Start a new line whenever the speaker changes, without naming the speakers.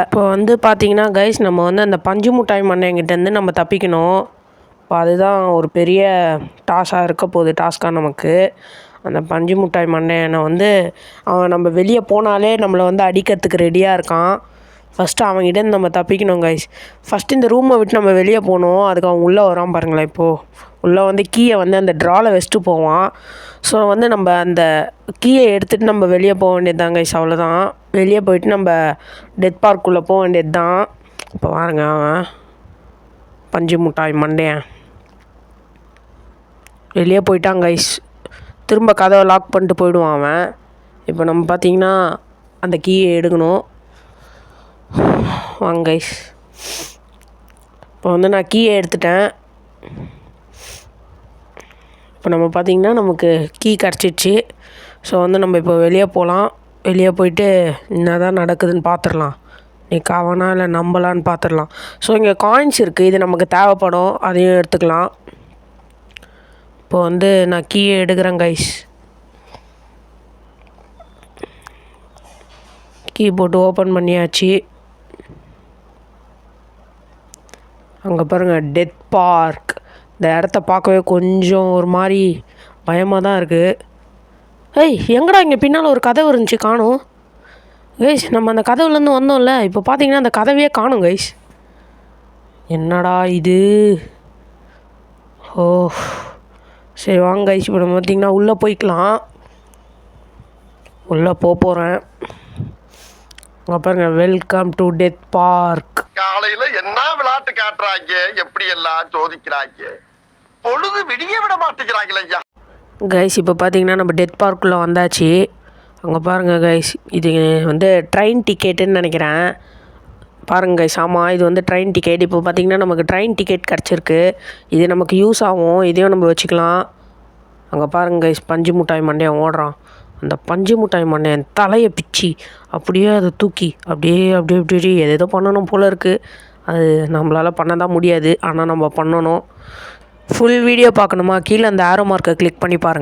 இப்போ வந்து பார்த்தீங்கன்னா கைஸ், நம்ம வந்து அந்த பஞ்சு முட்டாய் மண்டையங்கிட்டேருந்து நம்ம தப்பிக்கணும். இப்போ அதுதான் ஒரு பெரிய டாஸ்க்காக நமக்கு. அந்த பஞ்சு முட்டாய் மண்டையனை வந்து அவன் நம்ம வெளியே போனாலே நம்மளை வந்து அடிக்கிறதுக்கு ரெடியாக இருக்கான். ஃபஸ்ட்டு அவங்ககிட்டேருந்து நம்ம தப்பிக்கணும் கைஸ். ஃபஸ்ட்டு இந்த ரூமை விட்டு நம்ம வெளியே போகணும். அதுக்கு அவன் உள்ளே வரான் பாருங்களேன். இப்போது உள்ளே வந்து கீயை வந்து அந்த ட்ராவில் வச்சுட்டு போவான். ஸோ வந்து நம்ம அந்த கீயை எடுத்துகிட்டு நம்ம வெளியே போக வேண்டியது தான் கைஸ். அவ்வளோதான். வெளியே போயிட்டு நம்ம டெத் பார்க்குள்ளே போக வேண்டியது தான். இப்போ பாருங்க, அவன் பஞ்சு முட்டாய் மண்டையன் வெளியே போயிட்டான் கைஸ். திரும்ப கதவை லாக் பண்ணிட்டு போயிடுவான் அவன். இப்போ நம்ம பார்த்திங்கன்னா அந்த கீயை எடுக்கணும். வாங்க கைஸ். இப்போ வந்து நான் கீயை எடுத்துட்டேன். இப்போ நம்ம பார்த்திங்கன்னா நமக்கு கீ கிடச்சிடுச்சு. ஸோ வந்து நம்ம இப்போ வெளியே போகலாம். வெளியே போயிட்டு என்ன தான் நடக்குதுன்னு பார்த்துடலாம். நீ காவனா இல்லை நம்பலான்னு பார்த்துடலாம். ஸோ இங்கே காயின்ஸ் இருக்குது, இது நமக்கு தேவைப்படும், அதையும் எடுத்துக்கலாம். இப்போ வந்து நான் கீயை எடுக்கிறேன் கைஸ். கீ போட்டு ஓப்பன் பண்ணியாச்சு. அங்கே பாருங்கள், டெத் பார்க். இந்த இடத்த பார்க்கவே கொஞ்சம் ஒரு மாதிரி பயமாக தான் இருக்குது. ஏய், எங்கடா இங்கே பின்னால் ஒரு கதவு இருந்துச்சு, காணும் கைஸ். நம்ம அந்த கதவுலேருந்து வந்தோம்ல, இப்போ பார்த்தீங்கன்னா அந்த கதவையே காணும் கைஸ். என்னடா இது? ஓ சரி வாங்க கைஸ். இப்போ நம்ம பார்த்திங்கன்னா உள்ளே போய்க்கலாம். உள்ளே போகிறேன். அங்கே பாருங்க, வெல்கம் டு டெத் பார்க்.
காலையில் என்ன விளையாட்டு காட்டுறாங்க, எப்படி எல்லாம் சோதிக்கிறாங்க, பொழுது விடிய விட மாட்டேங்கிறாங்களே ஐயா.
கைஸ் இப்போ பார்த்தீங்கன்னா நம்ம டெத் பார்க்குள்ளே வந்தாச்சு. அங்கே பாருங்கள் கைஸ், இது வந்து ட்ரெயின் டிக்கெட்டுன்னு நினைக்கிறேன். பாருங்கள் கைஸ், ஆமாம், இது வந்து ட்ரெயின் டிக்கெட். இப்போ பார்த்திங்கன்னா நமக்கு ட்ரெயின் டிக்கெட் கிடச்சிருக்கு. இது நமக்கு யூஸ் ஆகும், இதையும் நம்ம வச்சுக்கலாம். அங்கே பாருங்கள் கைஸ், பஞ்சு முட்டாய் மண்டையன் ஓடுறான். அந்த பஞ்சு முட்டாய் மண்டையன் தலையை பிச்சு அப்படியே அதை தூக்கி அப்படியே எதோ பண்ணணும் போல் இருக்குது. அது நம்மளால் பண்ண தான் முடியாது, ஆனால் நம்ம பண்ணணும். ஃபுல் வீடியோ பார்க்கணுமா? கீழே அந்த ஆரோ மார்க்கை கிளிக் பண்ணி பாருங்கள்.